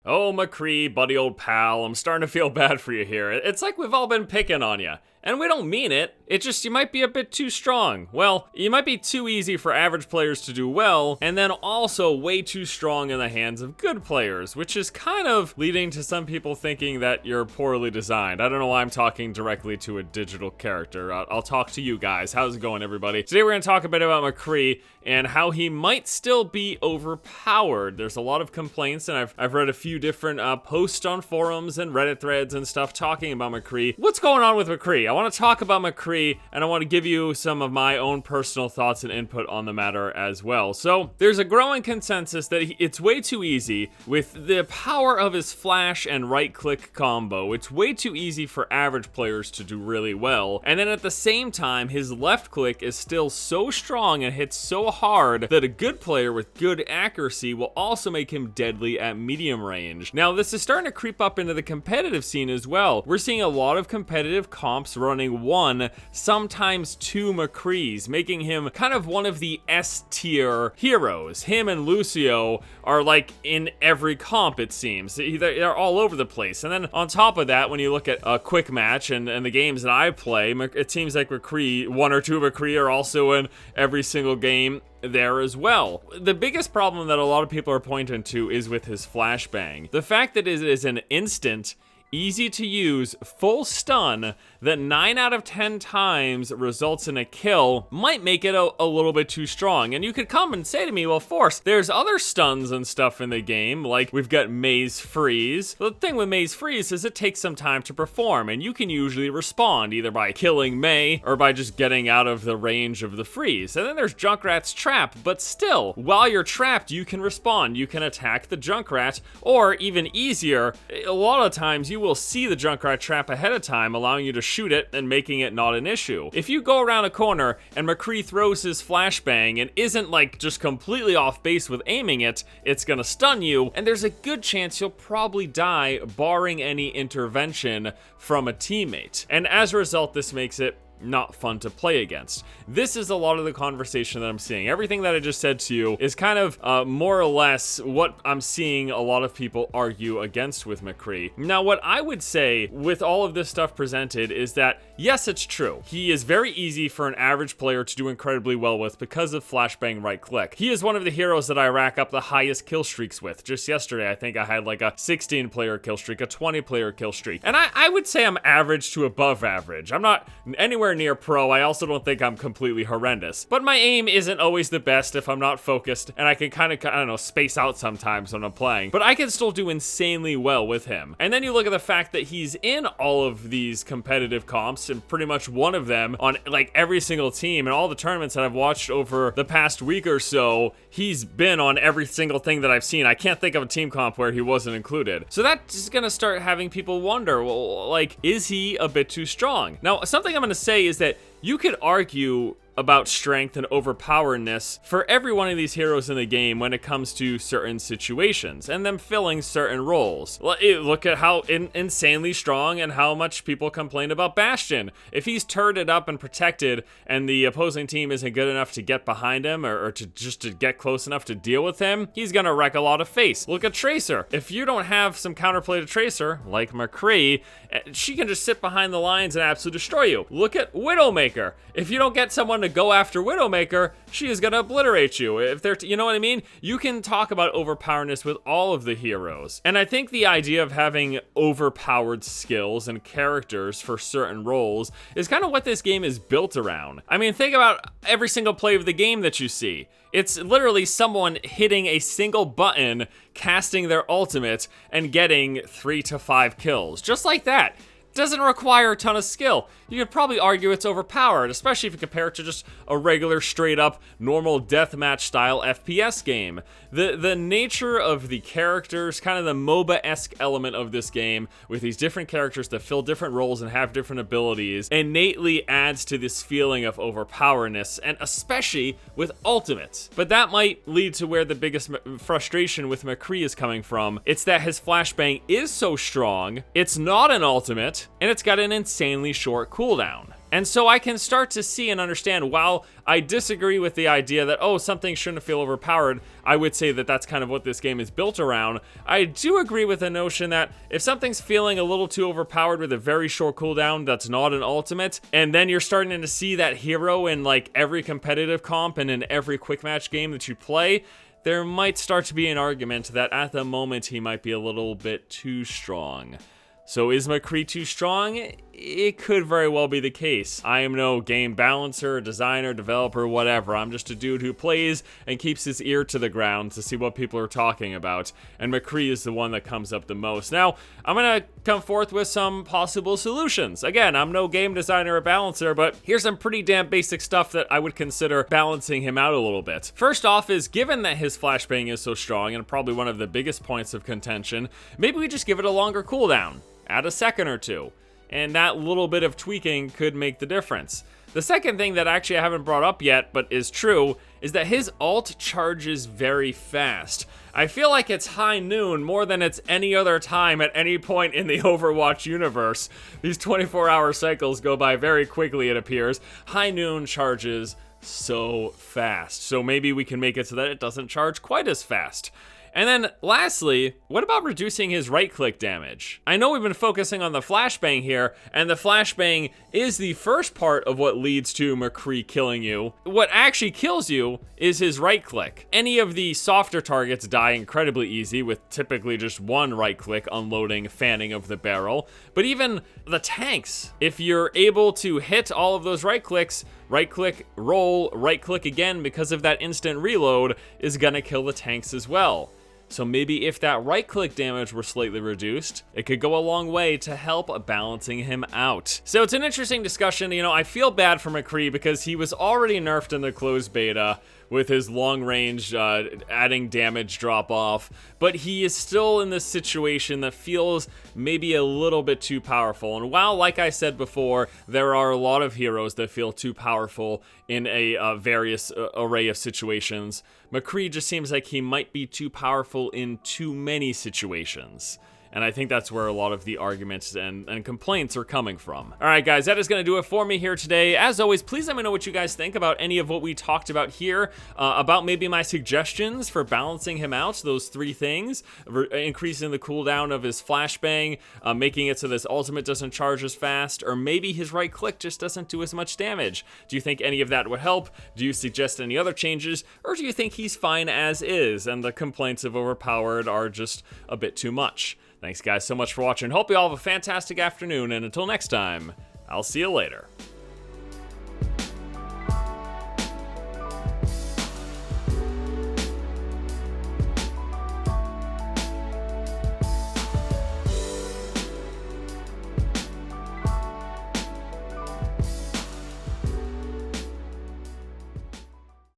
Oh, McCree, buddy old pal, I'm starting to feel bad for you here. It's like we've all been picking on you. And we don't mean it. It's just you might be a bit too strong. Well, you might be too easy for average players to do well, and then also way too strong in the hands of good players, which is kind of leading to some people thinking that you're poorly designed. I don't know why I'm talking directly to a digital character. I'll talk to you guys. How's it going, everybody? Today we're going to talk a bit about McCree and how he might still be overpowered. There's a lot of complaints, and I've read a few different posts on forums and Reddit threads and stuff talking about McCree. What's going on with McCree? I want to talk about McCree, and I want to give you some of my own personal thoughts and input on the matter as well. So there's a growing consensus that it's way too easy with the power of his flash and right-click combo. It's way too easy for average players to do really well. And then at the same time, his left click is still so strong and hits so hard that a good player with good accuracy will also make him deadly at medium range. Now, this is starting to creep up into the competitive scene as well. We're seeing a lot of competitive comps running one, sometimes two McCrees, making him kind of one of the S-tier heroes. Him and Lucio are like in every comp, it seems. They're all over the place. And then on top of that, when you look at a quick match and the games that I play, it seems like McCree, one or two McCree are also in every single game there as well. The biggest problem that a lot of people are pointing to is with his flashbang. The fact that it is an instant, easy to use, full stun that 9 out of 10 times results in a kill might make it a little bit too strong. And you could come and say to me, well, Force, there's other stuns and stuff in the game, like we've got Maze Freeze. The thing with Maze Freeze is it takes some time to perform, and you can usually respond either by killing May or by just getting out of the range of the freeze. And then there's Junkrat's Trap, but still, while you're trapped, you can respond. You can attack the Junkrat, or even easier, a lot of times you will see the Junkrat trap ahead of time, allowing you to shoot it and making it not an issue. If you go around a corner and McCree throws his flashbang and isn't like just completely off base with aiming it, it's gonna stun you, and there's a good chance you'll probably die barring any intervention from a teammate. And as a result, this makes it not fun to play against. This is a lot of the conversation that I'm seeing. Everything that I just said to you is kind of more or less what I'm seeing a lot of people argue against with McCree. Now, what I would say with all of this stuff presented is that, yes, it's true. He is very easy for an average player to do incredibly well with because of flashbang right click. He is one of the heroes that I rack up the highest kill streaks with. Just yesterday, I think I had like a 16 player kill streak, a 20 player kill streak. And I would say I'm average to above average. I'm not anywhere near pro. I also don't think I'm completely horrendous, but my aim isn't always the best if I'm not focused, and I can kind of, I don't know, space out sometimes when I'm playing, but I can still do insanely well with him. And then you look at the fact that he's in all of these competitive comps and pretty much one of them on like every single team, and all the tournaments that I've watched over the past week or so, he's been on every single thing that I've seen. I can't think of a team comp where he wasn't included. So that's gonna start having people wonder, well, like, is he a bit too strong? Now, something I'm gonna say is that you could argue about strength and overpoweredness for every one of these heroes in the game when it comes to certain situations and them filling certain roles. Look at how insanely strong and how much people complain about Bastion. If he's turreted up and protected and the opposing team isn't good enough to get behind him or to get close enough to deal with him, he's gonna wreck a lot of face. Look at Tracer. If you don't have some counterplay to Tracer, like McCree, she can just sit behind the lines and absolutely destroy you. Look at Widowmaker. If you don't get someone to go after Widowmaker, she is gonna obliterate you. If they're, you know what I mean? You can talk about overpowerness with all of the heroes. And I think the idea of having overpowered skills and characters for certain roles is kind of what this game is built around. I mean, think about every single play of the game that you see. It's literally someone hitting a single button, casting their ultimate, and getting 3 to 5 kills. Just like that. Doesn't require a ton of skill. You could probably argue it's overpowered, especially if you compare it to just a regular, straight-up, normal deathmatch style FPS game. The nature of the characters, kind of the MOBA-esque element of this game, with these different characters that fill different roles and have different abilities, innately adds to this feeling of overpowerness, and especially with ultimates. But that might lead to where the biggest frustration with McCree is coming from. It's that his flashbang is so strong, it's not an ultimate, and it's got an insanely short cooldown. And so I can start to see and understand, while I disagree with the idea that, oh, something shouldn't feel overpowered, I would say that that's kind of what this game is built around. I do agree with the notion that if something's feeling a little too overpowered with a very short cooldown that's not an ultimate, and then you're starting to see that hero in like every competitive comp and in every quick match game that you play, there might start to be an argument that at the moment he might be a little bit too strong. So is McCree too strong? It could very well be the case. I am no game balancer, designer, developer, whatever. I'm just a dude who plays and keeps his ear to the ground to see what people are talking about. And McCree is the one that comes up the most. Now, I'm gonna come forth with some possible solutions. Again, I'm no game designer or balancer, but here's some pretty damn basic stuff that I would consider balancing him out a little bit. First off is, given that his flashbang is so strong and probably one of the biggest points of contention, maybe we just give it a longer cooldown. Add a second or two, and that little bit of tweaking could make the difference. The second thing that actually I haven't brought up yet, but is true, is that his ult charges very fast. I feel like it's high noon more than it's any other time at any point in the Overwatch universe. These 24-hour cycles go by very quickly, it appears. High noon charges so fast, so maybe we can make it so that it doesn't charge quite as fast. And then lastly, what about reducing his right-click damage? I know we've been focusing on the flashbang here, and the flashbang is the first part of what leads to McCree killing you. What actually kills you is his right-click. Any of the softer targets die incredibly easy with typically just one right-click, unloading, fanning of the barrel. But even the tanks, if you're able to hit all of those right-clicks, right-click, roll, right-click again because of that instant reload is gonna kill the tanks as well. So maybe if that right-click damage were slightly reduced, it could go a long way to help balancing him out. So it's an interesting discussion. You know, I feel bad for McCree because he was already nerfed in the closed beta with his long range adding damage drop off, but he is still in this situation that feels maybe a little bit too powerful. And while, like I said before, there are a lot of heroes that feel too powerful in a various array of situations, McCree just seems like he might be too powerful in too many situations. And I think that's where a lot of the arguments and complaints are coming from. All right, guys, that is going to do it for me here today. As always, please let me know what you guys think about any of what we talked about here, about maybe my suggestions for balancing him out, those three things, increasing the cooldown of his flashbang, making it so this ultimate doesn't charge as fast, or maybe his right click just doesn't do as much damage. Do you think any of that would help? Do you suggest any other changes? Or do you think he's fine as is, and the complaints of overpowered are just a bit too much? Thanks guys so much for watching. Hope you all have a fantastic afternoon, and until next time, I'll see you later.